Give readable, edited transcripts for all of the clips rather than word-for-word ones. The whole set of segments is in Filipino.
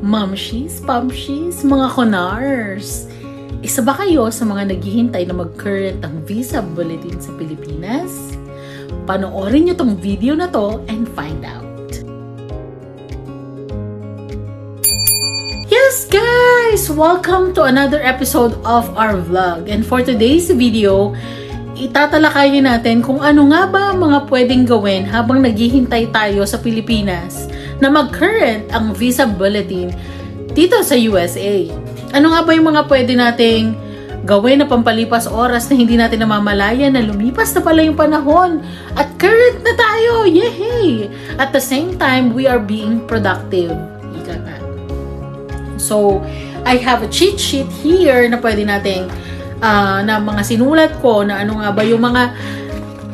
Mamshies, Pamshies, mga Konars. Isa ba kayo sa mga naghihintay na mag-current ang visa bulletin sa Pilipinas? Panoorin nyo tong video na to and find out. Yes guys! Welcome to another episode of our vlog. And for today's video, itatalakayin natin kung ano nga ba mga pwedeng gawin habang naghihintay tayo sa Pilipinas na mag-current ang visa bulletin dito sa USA. Ano nga ba yung mga pwede nating gawin na pampalipas oras na hindi natin namamalayan na lumipas na pala yung panahon at current na tayo! Yay! At the same time, we are being productive. Ika nga. So, I have a cheat sheet here na pwede nating na mga sinulat ko na ano nga ba yung mga,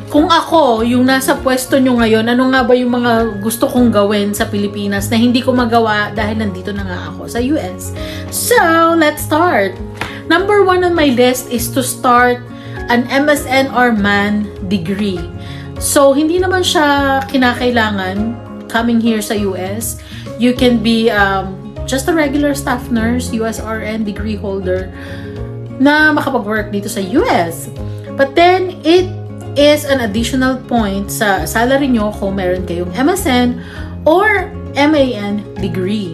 kung ako yung nasa pwesto nyo ngayon, ano nga ba yung mga gusto kong gawin sa Pilipinas na hindi ko magawa dahil nandito na nga ako sa US. So, let's start. Number 1 on my list is to start an MSN or MAN degree. So, hindi naman siya kinakailangan coming here sa US. You can be just a regular staff nurse, USRN degree holder, na makapag-work dito sa US. But then, it is an additional point sa salary nyo kung meron kayong MSN or MAN degree.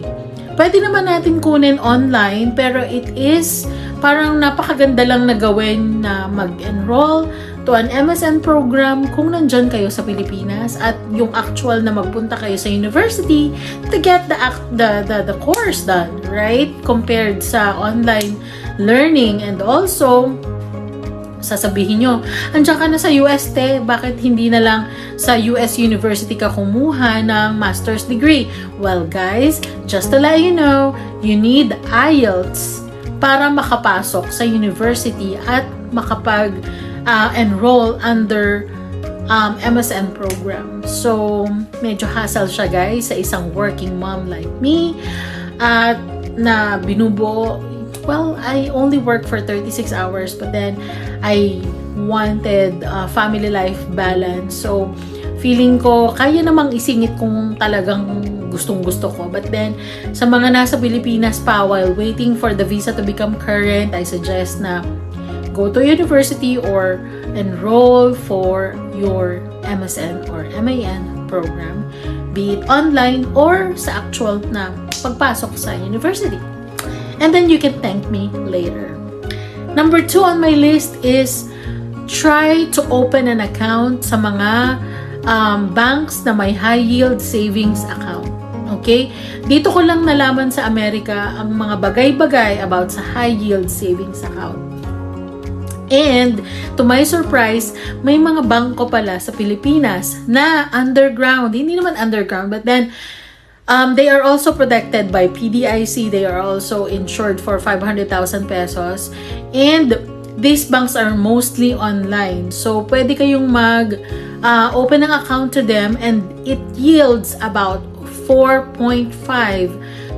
Pwede naman natin kunin online, pero it is parang napakaganda lang na gawin na mag-enroll to an MSN program kung nandyan kayo sa Pilipinas at yung actual na magpunta kayo sa university to get the course done, right? Compared sa online learning. And also, sasabihin nyo, andyan ka na sa US, bakit hindi na lang sa US University ka kumuha ng master's degree? Well guys, just to let you know, you need IELTS para makapasok sa university at makapag-enroll under MSN program. So, medyo hassle siya guys sa isang working mom like me at na binubuo. Well, I only work for 36 hours but then I wanted family life balance. So, feeling ko kaya namang isingit kung talagang gustong-gusto ko. But then, sa mga nasa Pilipinas pa while waiting for the visa to become current, I suggest na go to university or enroll for your MSN or MAN program, be it online or sa actual na pagpasok sa university. And then you can thank me later. Number 2 on my list is try to open an account sa mga banks na may high yield savings account. Okay? Dito ko lang nalaman sa Amerika ang mga bagay-bagay about sa high yield savings account. And to my surprise, may mga bangko pala sa Pilipinas na underground. Hindi naman underground, but then they are also protected by PDIC. They are also insured for 500,000 pesos. And these banks are mostly online. So, pwede kayong open ng account to them and it yields about 4.5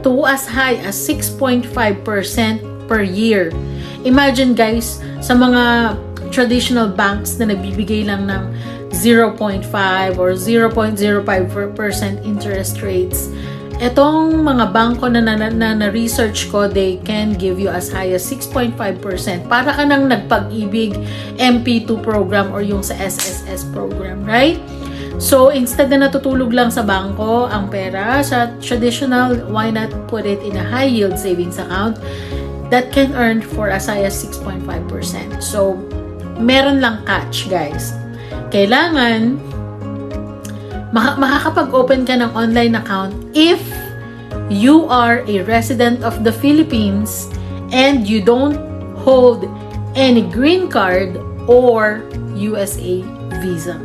to as high as 6.5% per year. Imagine guys, sa mga traditional banks na nagbibigay lang ng 0.5 or 0.05% interest rates. Itong mga bangko na na-research ko, they can give you as high as 6.5%. Para ka nang nagpag-ibig MP2 program or yung sa SSS program, right? So, instead na natutulog lang sa bangko ang pera sa traditional, why not put it in a high yield savings account that can earn for as high as 6.5%. So, meron lang catch, guys. Kailangan makakapag-open ka ng online account if you are a resident of the Philippines and you don't hold any green card or USA visa.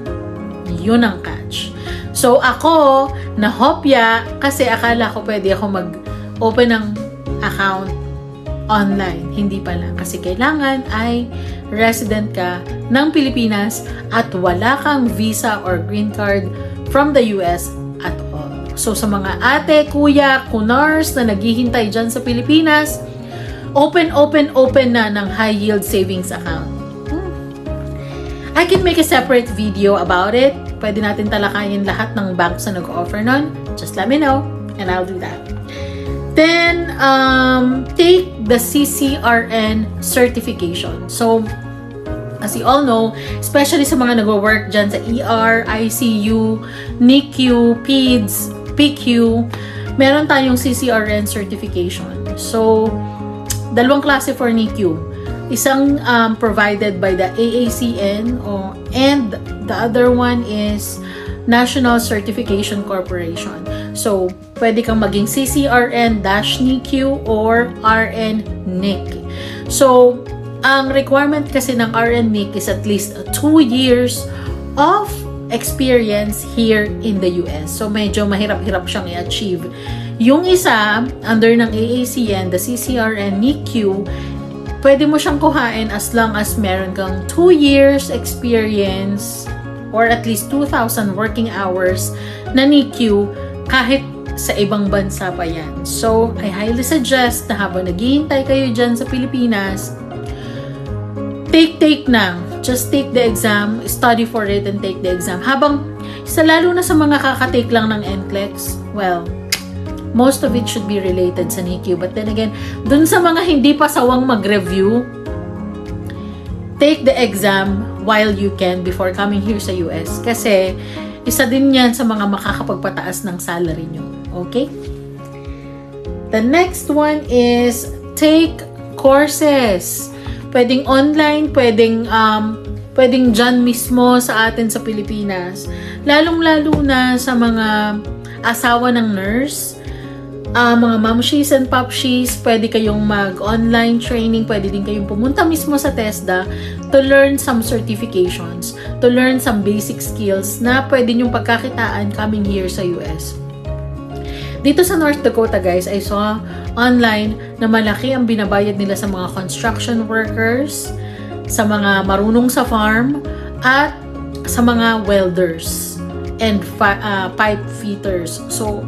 Yun ang catch. So ako, nahopya kasi akala ko pwede ako mag-open ng account online. Hindi pala. Kasi kailangan ay resident ka ng Pilipinas at wala kang visa or green card from the US at all. So sa mga ate, kuya, kunars na naghihintay dyan sa Pilipinas, open na ng high yield savings account. I can make a separate video about it. Pwede natin talakayin lahat ng banks na nag-offer nun. Just let me know and I'll do that. Then, take the CCRN certification. So, as you all know, especially sa mga nag-work dyan sa ER, ICU, NICU, PEDS, PICU, meron tayong CCRN certification. So, dalawang klase for NICU. Isang provided by the AACN and the other one is National Certification Corporation. So, pwede kang maging CCRN-NICU or RN-NIC. So, ang requirement kasi ng RN-NIC is at least 2 years of experience here in the US. So, medyo mahirap-hirap siyang i-achieve. Yung isa, under ng AACN, the CCRN-NICU, pwede mo siyang kuhain as long as meron kang 2 years experience or at least 2,000 working hours na NICU kahit sa ibang bansa pa yan. So, I highly suggest na habang naghihintay kayo dyan sa Pilipinas, take na. Just take the exam, study for it, and take the exam. Habang, lalo na sa mga kakatake lang ng NCLEX, well, most of it should be related sa NICU. But then again, dun sa mga hindi pa sawang mag-review, take the exam while you can before coming here sa US. Kasi, isa din yan sa mga makakapagpataas ng salary nyo. Okay? The next one is take courses. Pwedeng online, pwedeng dyan mismo sa atin sa Pilipinas. Lalong-lalo na sa mga asawa ng nurse, mga mamshies and popshies, pwede kayong mag-online training, pwede din kayong pumunta mismo sa TESDA to learn some certifications, to learn some basic skills na pwede nyong pagkakitaan coming here sa US. Dito sa North Dakota, guys, I saw online na malaki ang binabayad nila sa mga construction workers, sa mga marunong sa farm, at sa mga welders and pipe fitters. So,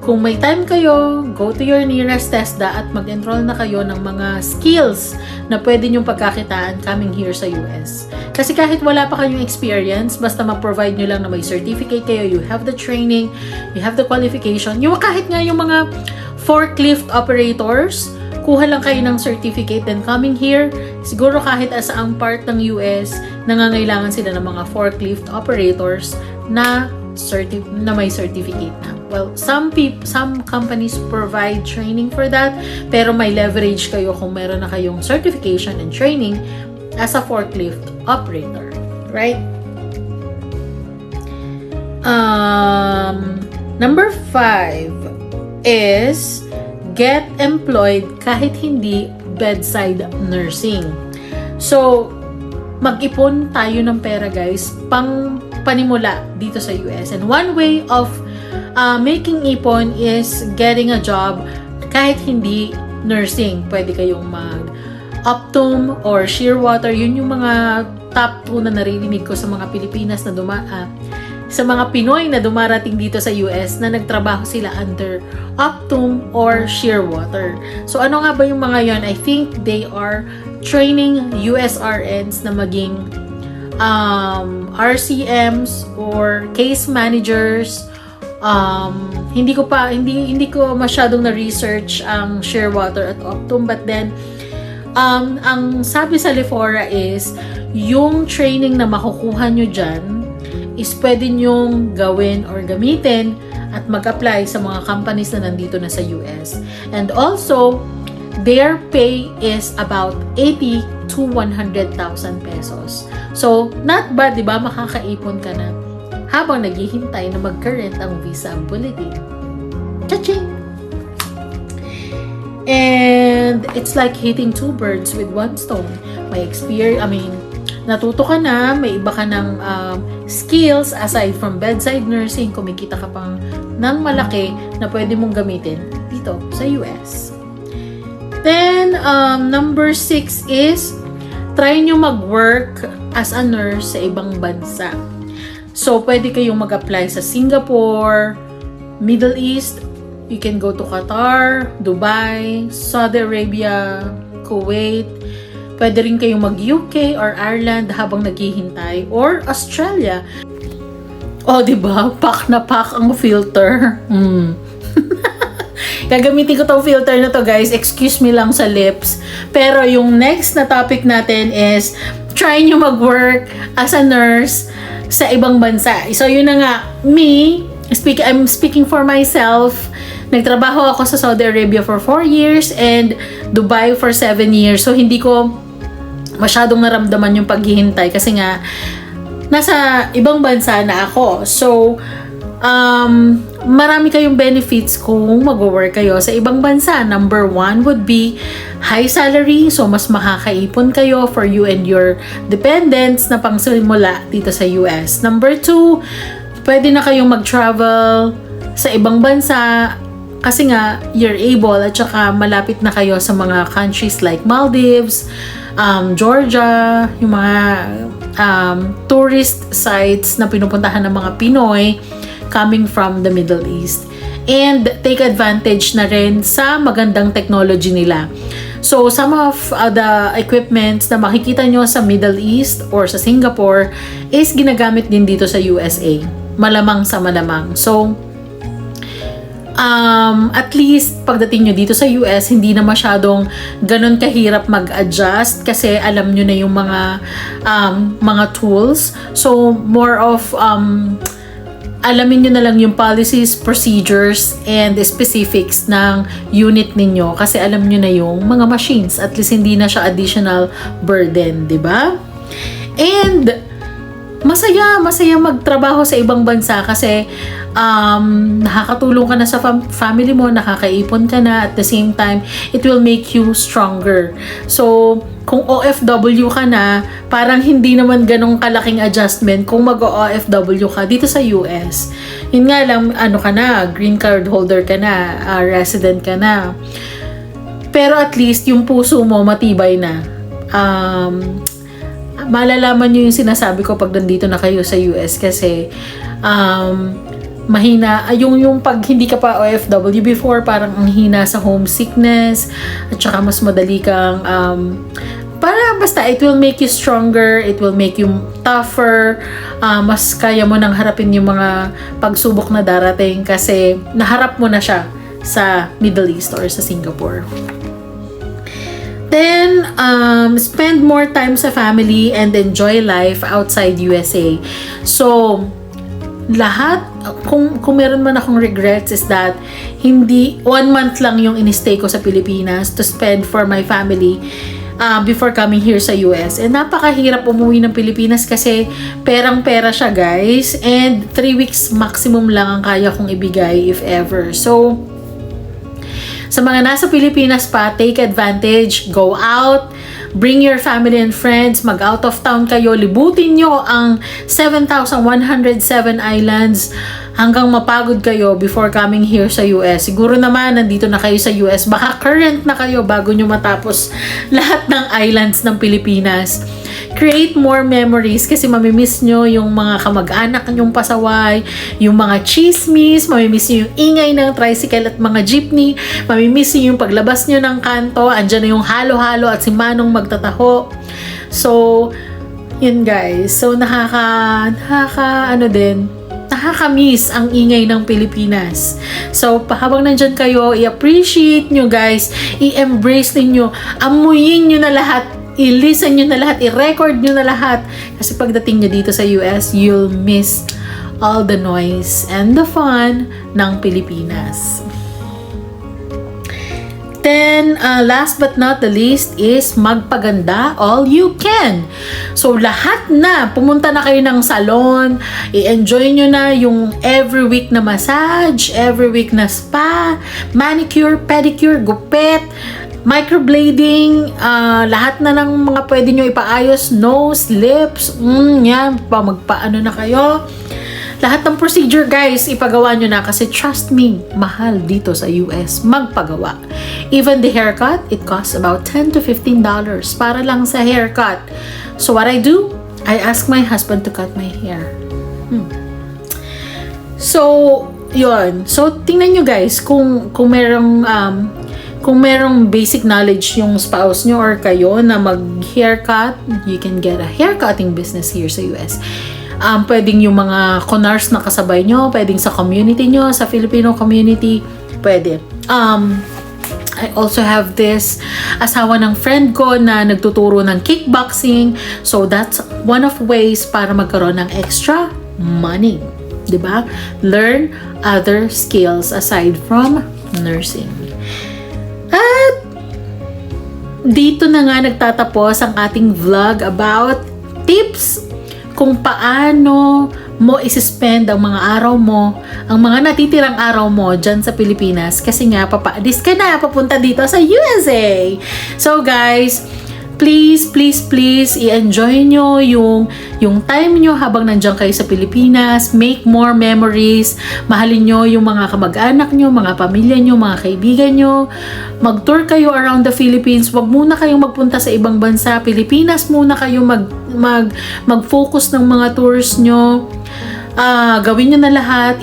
kung may time kayo, go to your nearest TESDA at mag-enroll na kayo ng mga skills na pwede nyong pagkakitaan coming here sa US. Kasi kahit wala pa kayong experience, basta ma-provide nyo lang na may certificate kayo, you have the training, you have the qualification. Yung kahit nga yung mga forklift operators, kuha lang kayo ng certificate, then coming here, siguro kahit asaang part ng US, nangangailangan sila ng mga forklift operators na may certificate na. Well, some companies provide training for that, pero may leverage kayo kung meron na kayong certification and training as a forklift operator, right? Number 5 is get employed kahit hindi bedside nursing. So, mag-ipon tayo ng pera, guys, panimula dito sa US. And one way of making ipon is getting a job kahit hindi nursing. Pwede kayong mag-Optum or Shearwater. Yun yung mga top 2 na naririnig ko sa mga Pilipinas na sa mga Pinoy na dumarating dito sa US na nagtrabaho sila under Optum or Shearwater. So ano nga ba yung mga yon? I think they are training USRNs na maging RCMs or case managers. Hindi ko masyadong na-research ang Shearwater at Optum, but then ang sabi sa Lefora is yung training na makukuha nyo dyan is pwede nyong gawin or gamitin at mag-apply sa mga companies na nandito na sa US. And also, their pay is about 80 to 100,000 pesos. So, not bad, di ba? Makakaipon ka na habang naghihintay na mag-current ang visa bulletin. Cha-ching! And it's like hitting 2 birds with 1 stone. May natuto ka na, may iba ka ng skills aside from bedside nursing, kumikita ka pang ng malaki na pwede mong gamitin dito sa US. Then, number 6 is try nyo mag-work as a nurse sa ibang bansa. So, pwede kayong mag-apply sa Singapore, Middle East. You can go to Qatar, Dubai, Saudi Arabia, Kuwait. Pwede rin kayong mag-UK or Ireland habang naghihintay, or Australia. Oh, diba? Pack na pack ang filter. Gagamitin ko tong filter na to, guys. Excuse me lang sa lips. Pero yung next na topic natin is try nyo mag-work as a nurse sa ibang bansa. So, yun na nga. I'm speaking for myself. Nagtrabaho ako sa Saudi Arabia for 4 years and Dubai for 7 years. So, hindi ko masyadong naramdaman yung paghihintay kasi nga, nasa ibang bansa na ako. So, marami kayong benefits kung mag-work kayo sa ibang bansa. Number 1 would be high salary. So, mas makakaipon kayo for you and your dependents na pangsimula dito sa US. Number 2, pwede na kayong mag-travel sa ibang bansa kasi nga, you're able at saka malapit na kayo sa mga countries like Maldives, Georgia, yung mga tourist sites na pinupuntahan ng mga Pinoy coming from the Middle East. And take advantage na rin sa magandang technology nila. So, some of the equipments na makikita nyo sa Middle East or sa Singapore is ginagamit din dito sa USA. Malamang sa malamang. So, at least pagdating nyo dito sa US, hindi na masyadong ganun kahirap mag-adjust kasi alam nyo na yung mga tools. So, more of alamin nyo na lang yung policies, procedures, and specifics ng unit ninyo kasi alam nyo na yung mga machines. At least hindi na siya additional burden, di ba? And masaya magtrabaho sa ibang bansa kasi nakakatulong ka na sa family mo, nakakaipon ka na, at the same time, it will make you stronger. So, kung OFW ka na, parang hindi naman ganong kalaking adjustment kung mag-OFW ka dito sa US. Yun nga lang, ka na, green card holder ka na, resident ka na. Pero at least, yung puso mo matibay na. Malalaman nyo yung sinasabi ko pag nandito na kayo sa US kasi mahina, yung pag hindi ka pa OFW before, parang ang hina sa homesickness at saka mas madali kang basta it will make you stronger, it will make you tougher, mas kaya mo nang harapin yung mga pagsubok na darating kasi naharap mo na siya sa Middle East or sa Singapore. Then, spend more time sa family and enjoy life outside USA. So, lahat, kung meron man akong regrets is that hindi, 1 month lang yung in-stay ko sa Pilipinas to spend for my family before coming here sa US. And napakahirap umuwi ng Pilipinas kasi perang-pera siya, guys. And 3 weeks maximum lang ang kaya kong ibigay if ever. So, sa mga nasa Pilipinas pa, take advantage, go out, bring your family and friends, mag-out of town kayo, libutin nyo ang 7,107 islands hanggang mapagod kayo before coming here sa US. Siguro naman, nandito na kayo sa US, baka current na kayo bago nyo matapos lahat ng islands ng Pilipinas. Create more memories kasi mamimiss nyo yung mga kamag-anak nyong pasaway, yung mga chismis, mamimiss nyo yung ingay ng tricycle at mga jeepney, mamimiss nyo yung paglabas nyo ng kanto, andyan na yung halo-halo at si Manong magtataho. So, yun guys. So, nakaka-miss ang ingay ng Pilipinas. So, habang nandyan kayo, i-appreciate nyo guys, i-embrace ninyo, amuyin nyo na lahat, i-listen nyo na lahat, i-record nyo na lahat. Kasi pagdating nyo dito sa US, you'll miss all the noise and the fun ng Pilipinas. Then, last but not the least is magpaganda all you can. So, lahat na, pumunta na kayo ng salon, i-enjoy nyo na yung every week na massage, every week na spa, manicure, pedicure, gupit, microblading, lahat na ng mga pwede nyo ipaayos, nose, lips, yan, magpaano na kayo. Lahat ng procedure guys, ipagawa nyo na kasi trust me, mahal dito sa US magpagawa. Even the haircut, it costs about $10 to $15 para lang sa haircut. So what I do, I ask my husband to cut my hair. So, yun. So, tingnan nyo guys, kung merong basic knowledge yung spouse nyo or kayo na mag-haircut, you can get a haircutting business here sa US. Pwedeng yung mga conars na kasabay nyo, pwedeng sa community nyo, sa Filipino community, pwede. I also have this asawa ng friend ko na nagtuturo ng kickboxing. So that's one of ways para magkaroon ng extra money. 'Di ba? Learn other skills aside from nursing. At dito na nga nagtatapos ang ating vlog about tips kung paano mo isi-spend ang mga araw mo, ang mga natitirang araw mo dyan sa Pilipinas kasi nga papaalis ka na papunta dito sa USA. So guys, please i-enjoy nyo yung time nyo habang nandiyan kayo sa Pilipinas. Make more memories. Mahalin nyo yung mga kamag-anak nyo, mga pamilya nyo, mga kaibigan nyo. Mag-tour kayo around the Philippines. Huwag muna kayong magpunta sa ibang bansa. Pilipinas muna kayo mag-focus ng mga tours nyo. Gawin nyo na lahat.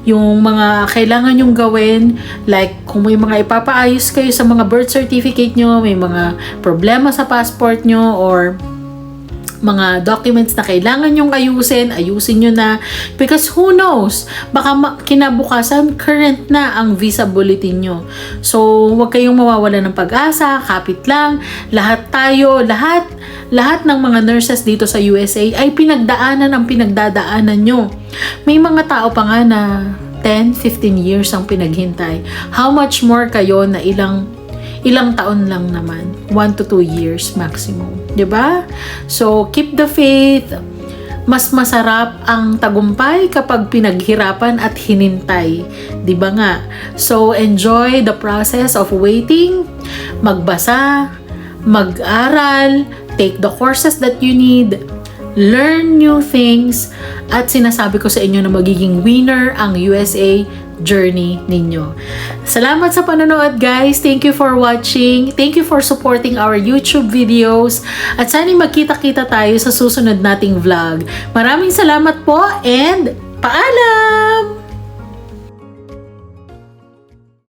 Yung mga kailangan nyong gawin, like kung may mga ipapaayos kayo sa mga birth certificate nyo, may mga problema sa passport nyo, or mga documents na kailangan nyong ayusin nyo na, because who knows, baka kinabukasan current na ang visa bulletin nyo. So huwag kayong mawawala ng pag-asa, kapit lang, lahat ng mga nurses dito sa USA ay pinagdadaanan nyo. May mga tao pa nga na 10-15 years ang pinaghintay. How much more kayo na ilang taon lang naman, 1 to 2 years maximum, 'di ba? So keep the faith. Mas masarap ang tagumpay kapag pinaghirapan at hinintay, 'di ba nga? So enjoy the process of waiting, magbasa, mag-aral, take the courses that you need, learn new things, at sinasabi ko sa inyo na magiging winner ang USA journey ninyo. Salamat sa panonood guys. Thank you for watching. Thank you for supporting our YouTube videos. At sana magkita-kita tayo sa susunod nating vlog. Maraming salamat po and paalam!